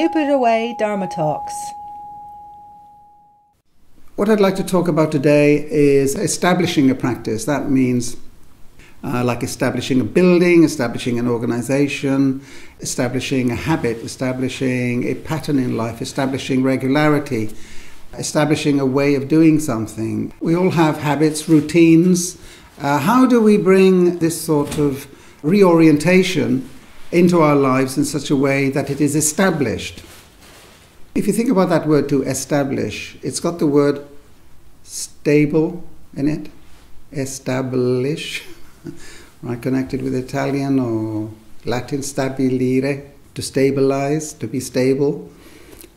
Buddha Way Dharma Talks. What I'd like to talk about today is establishing a practice. That means like establishing a building, establishing an organization, establishing a habit, establishing a pattern in life, establishing regularity, establishing a way of doing something. We all have habits, routines. How do we bring this sort of reorientation into our lives in such a way that it is established? If you think about that word, to establish, it's got the word stable in it, establish, right, connected with Italian or Latin stabilire, to stabilize, to be stable.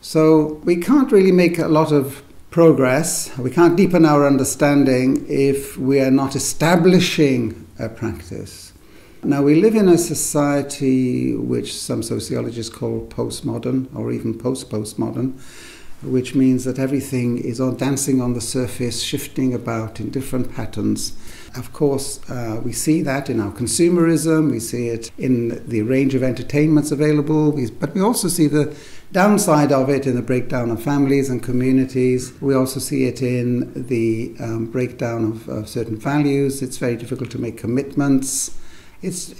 So we can't really make a lot of progress, we can't deepen our understanding if we are not establishing a practice. Now, we live in a society which some sociologists call postmodern or even post-postmodern, which means that everything is dancing on the surface, shifting about in different patterns. Of course, we see that in our consumerism, we see it in the range of entertainments available, but we also see the downside of it in the breakdown of families and communities. We also see it in the breakdown of certain values. It's very difficult to make commitments.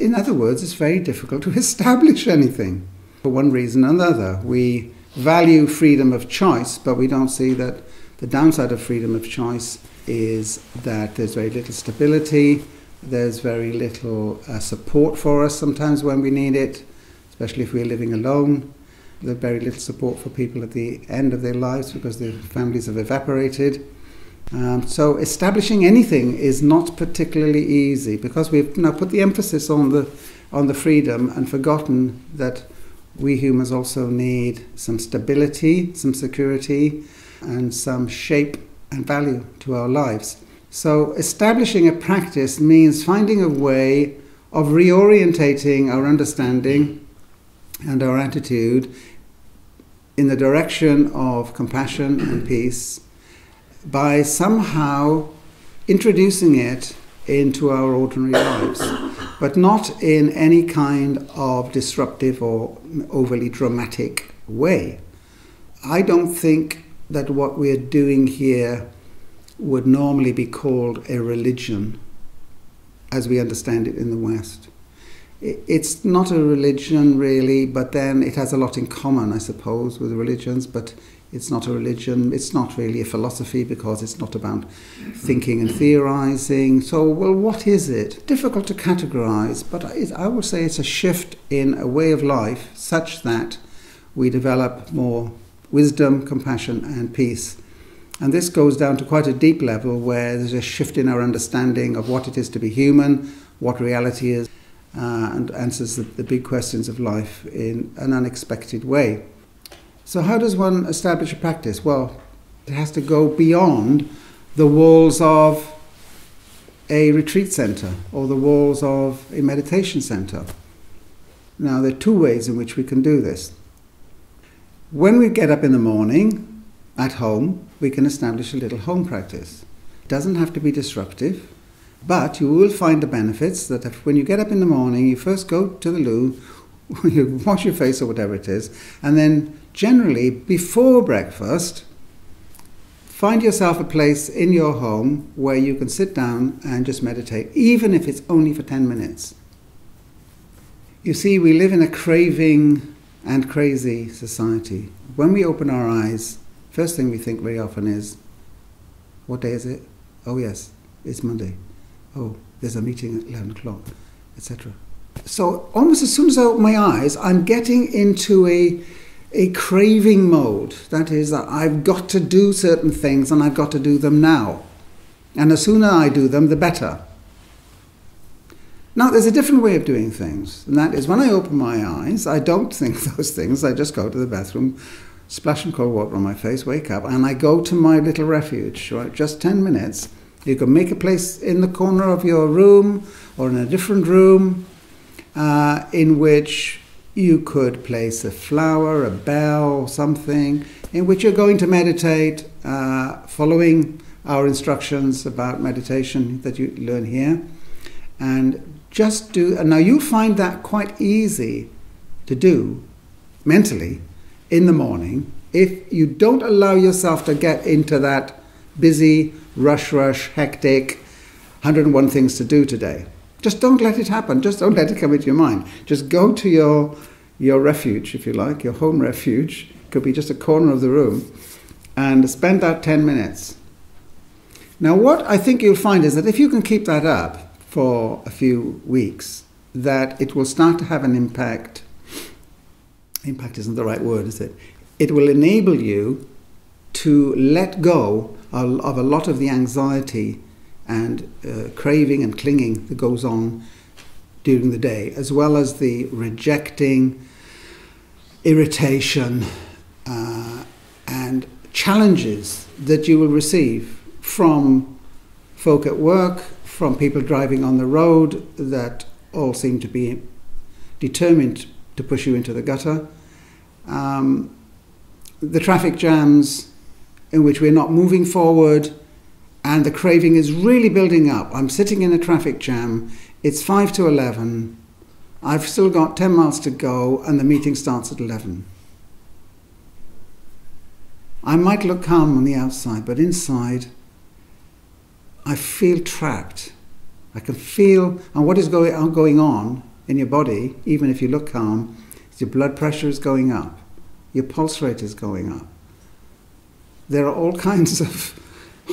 In other words, it's very difficult to establish anything for one reason or another. We value freedom of choice, but we don't see that the downside of freedom of choice is that there's very little stability, there's very little support for us sometimes when we need it, especially if we're living alone. There's very little support for people at the end of their lives because their families have evaporated. So establishing anything is not particularly easy because we've now put the emphasis on the freedom and forgotten that we humans also need some stability, some security, and some shape and value to our lives. So establishing a practice means finding a way of reorientating our understanding and our attitude in the direction of compassion and peace, by somehow introducing it into our ordinary lives, but not in any kind of disruptive or overly dramatic way. I don't think that what we're doing here would normally be called a religion as we understand it in the West. It's not a religion really, but then it has a lot in common, I suppose, with religions, but it's not a religion, it's not really a philosophy because it's not about thinking and theorizing. So, well, what is it? Difficult to categorize, but I would say it's a shift in a way of life such that we develop more wisdom, compassion, and peace. And this goes down to quite a deep level where there's a shift in our understanding of what it is to be human, what reality is, and answers the big questions of life in an unexpected way. So how does one establish a practice? Well, it has to go beyond the walls of a retreat center or the walls of a meditation center. Now, there are two ways in which we can do this. When we get up in the morning at home, we can establish a little home practice. It doesn't have to be disruptive, but you will find the benefits that when you get up in the morning, you first go to the loo, you wash your face or whatever it is, and then generally before breakfast, find yourself a place in your home where you can sit down and just meditate, even if it's only for 10 minutes. You see, we live in a craving and crazy society. When we open our eyes, first thing we think very often is, what day is it? Oh yes, it's Monday. Oh, there's a meeting at 11 o'clock, etc. So almost as soon as I open my eyes, I'm getting into a craving mode. That is, that I've got to do certain things and I've got to do them now. And the sooner I do them, the better. Now, there's a different way of doing things. And that is, when I open my eyes, I don't think those things. I just go to the bathroom, splash some cold water on my face, wake up, and I go to my little refuge, right? Just 10 minutes. You can make a place in the corner of your room or in a different room in which you could place a flower, a bell, something, in which you're going to meditate, following our instructions about meditation that you learn here. And just do, and now you'll find that quite easy to do mentally in the morning, if you don't allow yourself to get into that busy, rush, hectic, 101 things to do today, just don't let it happen. Just don't let it come into your mind. Just go to your refuge, if you like, your home refuge. It could be just a corner of the room, and spend that 10 minutes. Now, what I think you'll find is that if you can keep that up for a few weeks, that it will start to have an impact. Impact isn't the right word, is it? It will enable you to let go of a lot of the anxiety and craving and clinging that goes on during the day, as well as the rejecting, irritation, and challenges that you will receive from folk at work, from people driving on the road that all seem to be determined to push you into the gutter. The traffic jams in which we're not moving forward, and the craving is really building up. I'm sitting in a traffic jam, it's 5 to 11, I've still got 10 miles to go, and the meeting starts at 11. I might look calm on the outside, but inside, I feel trapped. I can feel, and what is going on in your body, even if you look calm, is your blood pressure is going up, your pulse rate is going up. There are all kinds of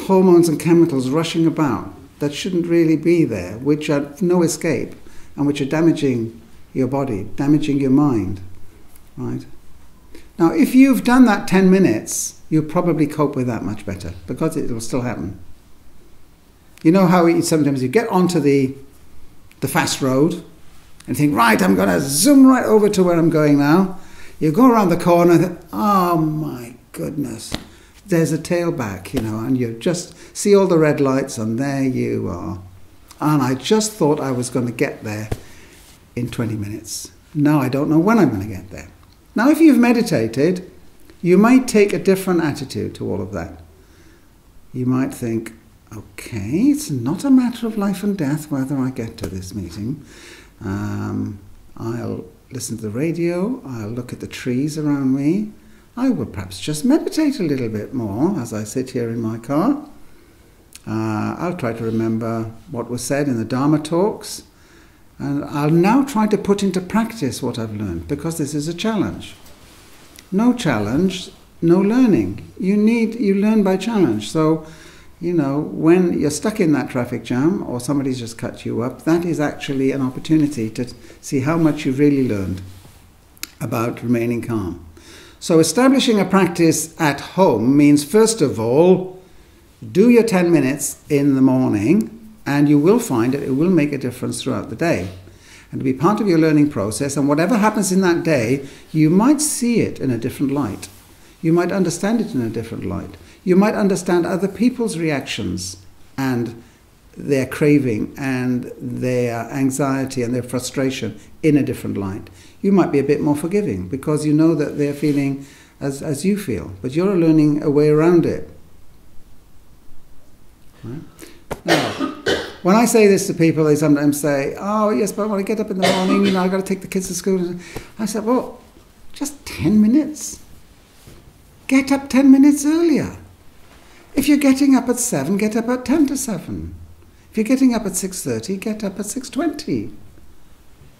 hormones and chemicals rushing about that shouldn't really be there, which have no escape, and which are damaging your body, damaging your mind, right? Now, if you've done that 10 minutes, you'll probably cope with that much better, because it will still happen. You know how sometimes you get onto the fast road and think, right, I'm going to zoom right over to where I'm going now. You go around the corner and think, oh my goodness, there's a tailback, and you just see all the red lights, and there you are. And I just thought I was going to get there in 20 minutes. Now I don't know when I'm going to get there. Now, if you've meditated, you might take a different attitude to all of that. You might think, okay, it's not a matter of life and death whether I get to this meeting. I'll listen to the radio, I'll look at the trees around me, I will perhaps just meditate a little bit more as I sit here in my car. I'll try to remember what was said in the Dharma talks, and I'll now try to put into practice what I've learned, because this is a challenge. No challenge, no learning. You learn by challenge. So, when you're stuck in that traffic jam or somebody's just cut you up, that is actually an opportunity to see how much you've really learned about remaining calm. So establishing a practice at home means, first of all, do your 10 minutes in the morning, and you will find that it will make a difference throughout the day. And to be part of your learning process, and whatever happens in that day, you might see it in a different light. You might understand it in a different light. You might understand other people's reactions and their craving and their anxiety and their frustration in a different light. You might be a bit more forgiving because you know that they're feeling as you feel, but you're learning a way around it. Right? Now, when I say this to people, they sometimes say, oh yes, but when I get up in the morning, I've got to take the kids to school. I said, well, just 10 minutes. Get up 10 minutes earlier. If you're getting up at 7, get up at 10 to 7. If you're getting up at 6:30, get up at 6:20.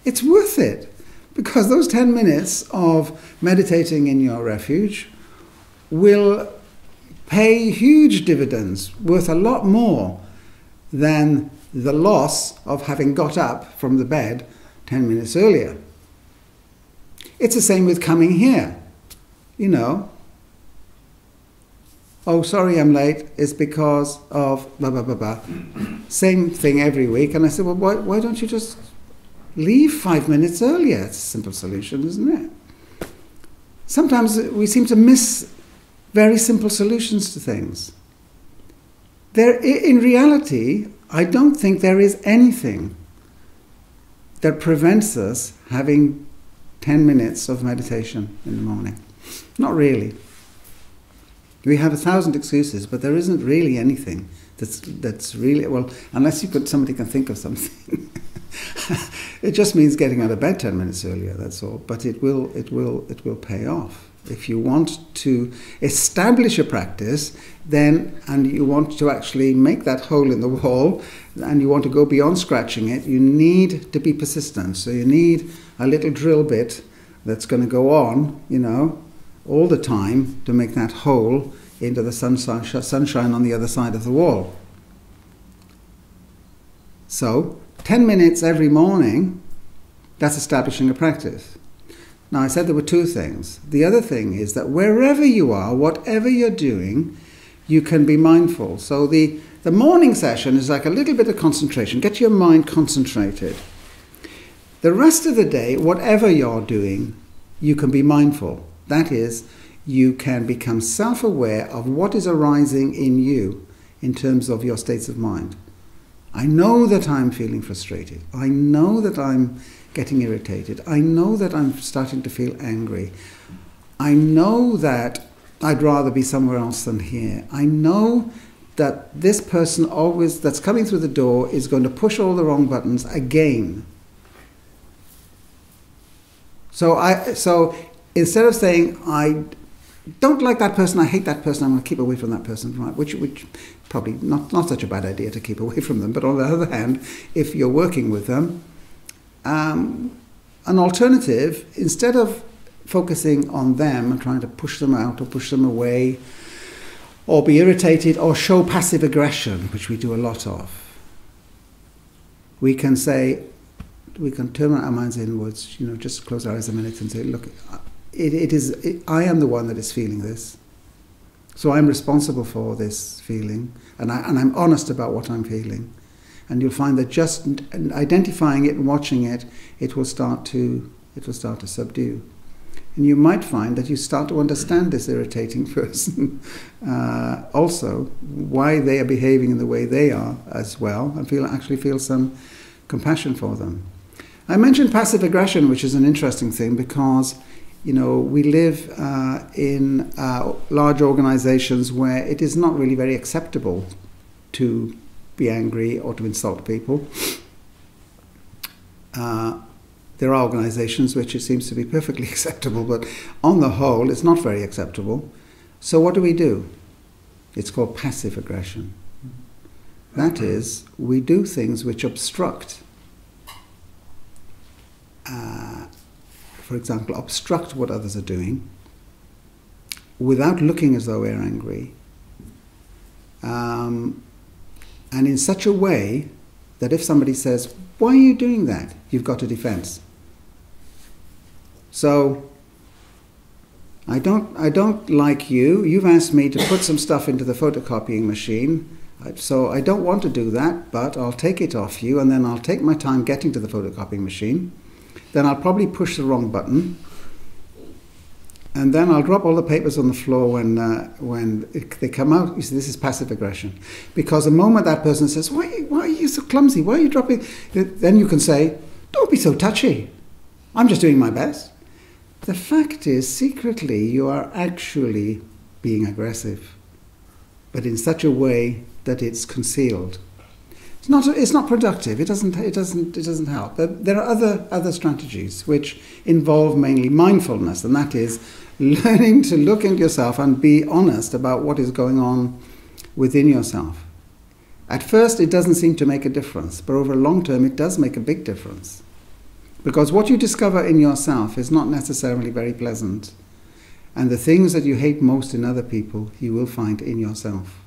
It's worth it, because those 10 minutes of meditating in your refuge will pay huge dividends, worth a lot more than the loss of having got up from the bed 10 minutes earlier. It's the same with coming here. Oh, sorry, I'm late. It's because of blah, blah, blah, blah. Same thing every week. And I said, well, why don't you just leave 5 minutes earlier? It's a simple solution, isn't it? Sometimes we seem to miss very simple solutions to things. In reality, I don't think there is anything that prevents us having 10 minutes of meditation in the morning. Not really. We have 1,000 excuses, but there isn't really anything that's really, well, unless somebody can think of something. It just means getting out of bed 10 minutes earlier, that's all. But it will pay off. If you want to establish a practice, then, and you want to actually make that hole in the wall, and you want to go beyond scratching it, you need to be persistent. So you need a little drill bit that's going to go on, all the time to make that hole into the sunshine on the other side of the wall. So, 10 minutes every morning, that's establishing a practice. Now, I said there were two things. The other thing is that wherever you are, whatever you're doing, you can be mindful. So the morning session is like a little bit of concentration. Get your mind concentrated. The rest of the day, whatever you're doing, you can be mindful. That is, you can become self-aware of what is arising in you in terms of your states of mind. I know that I'm feeling frustrated. I know that I'm getting irritated. I know that I'm starting to feel angry. I know that I'd rather be somewhere else than here. I know that this person that's coming through the door is going to push all the wrong buttons again. So instead of saying, I don't like that person, I hate that person, I'm going to keep away from that person, right? Which probably not such a bad idea to keep away from them. But on the other hand, if you're working with them, an alternative, instead of focusing on them and trying to push them out or push them away or be irritated or show passive aggression, which we do a lot of, we can turn our minds inwards, just close our eyes a minute and say, look, I am the one that is feeling this. So I'm responsible for this feeling, and I'm honest about what I'm feeling. And you'll find that just identifying it and watching it, it will start to subdue. And you might find that you start to understand this irritating person also, why they are behaving in the way they are as well, and actually feel some compassion for them. I mentioned passive aggression, which is an interesting thing because we live in large organizations where it is not really very acceptable to be angry or to insult people. There are organizations which it seems to be perfectly acceptable, but on the whole, it's not very acceptable. So what do? It's called passive aggression. That is, we do things which obstruct. For example, obstruct what others are doing without looking as though we're angry. And in such a way that if somebody says, why are you doing that? You've got a defense. So, I don't like you. You've asked me to put some stuff into the photocopying machine. So I don't want to do that, but I'll take it off you, and then I'll take my time getting to the photocopying machine. Then I'll probably push the wrong button. And then I'll drop all the papers on the floor when they come out. You see, this is passive aggression. Because the moment that person says, why are you so clumsy? Why are you dropping? Then you can say, don't be so touchy. I'm just doing my best. The fact is, secretly, you are actually being aggressive, but in such a way that it's concealed. It's not productive. It doesn't help. There are other strategies which involve mainly mindfulness, and that is learning to look into yourself and be honest about what is going on within yourself. At first, it doesn't seem to make a difference, but over a long term, it does make a big difference. Because what you discover in yourself is not necessarily very pleasant. And the things that you hate most in other people, you will find in yourself.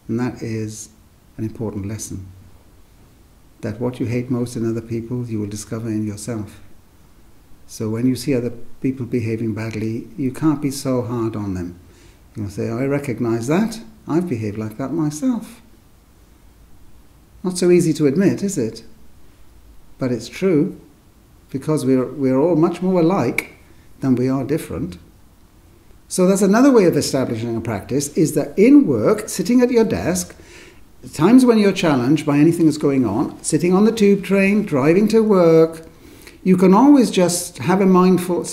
And that is an important lesson. That what you hate most in other people, you will discover in yourself. So when you see other people behaving badly, you can't be so hard on them. You'll say, oh, I recognize that. I've behaved like that myself. Not so easy to admit, is it? But it's true. Because we're all much more alike than we are different. So that's another way of establishing a practice, is that in work, sitting at your desk, times when you're challenged by anything that's going on, sitting on the tube train, driving to work, you can always just have a mindful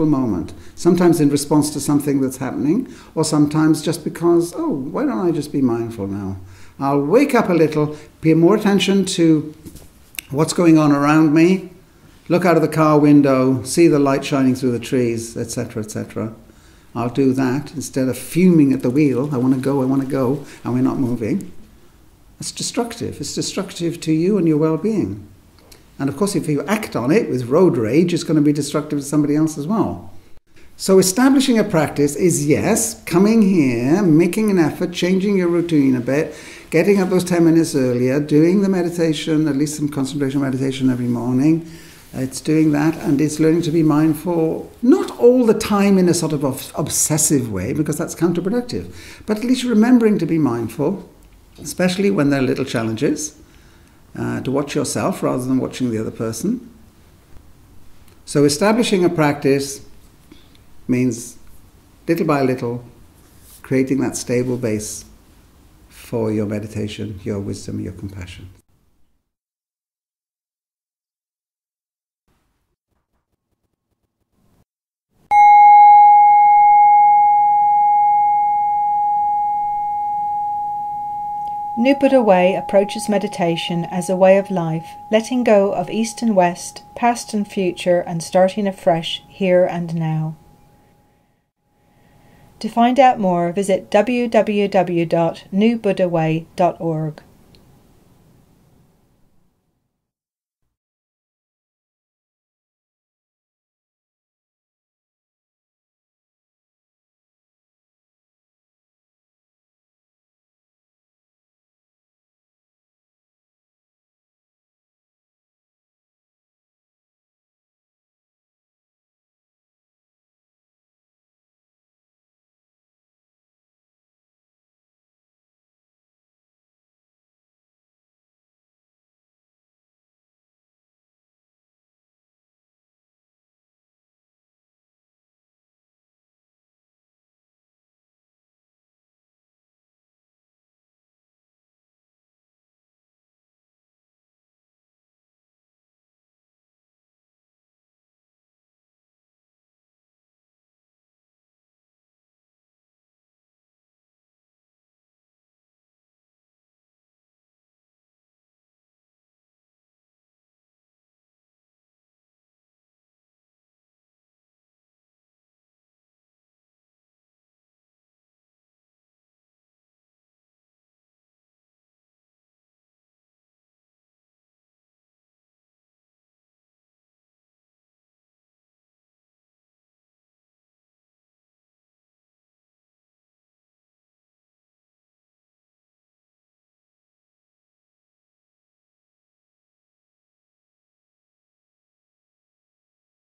moment. Sometimes in response to something that's happening, or sometimes just because, oh, why don't I just be mindful now? I'll wake up a little, pay more attention to What's going on around me? Look out of the car window, see the light shining through the trees, etc., etc. I'll do that instead of fuming at the wheel. I want to go, and we're not moving. It's destructive. It's destructive to you and your well-being. And of course, if you act on it with road rage, it's going to be destructive to somebody else as well. So establishing a practice is, yes, coming here, making an effort, changing your routine a bit, getting up those 10 minutes earlier, doing the meditation, at least some concentration meditation every morning. It's doing that, and it's learning to be mindful, not all the time in a sort of obsessive way, because that's counterproductive, but at least remembering to be mindful, especially when there are little challenges, to watch yourself rather than watching the other person. So establishing a practice means, little by little, creating that stable base for your meditation, your wisdom, your compassion. New Buddha Way approaches meditation as a way of life, letting go of East and West, past and future, and starting afresh here and now. To find out more, visit www.newbuddhaway.org.